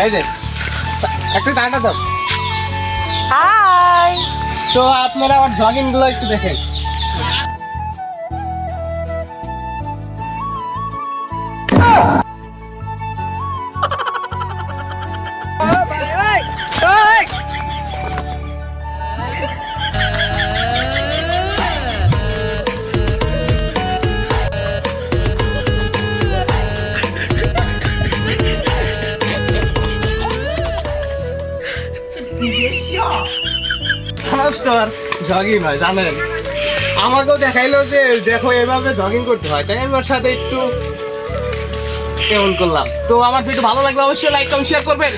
এই যে একটু টাটা দাও। হাই। তো আপনারা আমার জগিং গুলো একটু দেখেন। জগিং হয় জানেন, আমাকেও দেখাইলো যে দেখো এভাবে জগিং করতে হয়, তাই আমি ওর সাথে একটু কেমন করলাম। তো আমার ভিডিও ভালো লাগলে অবশ্যই লাইক কমেন্ট শেয়ার করবেন।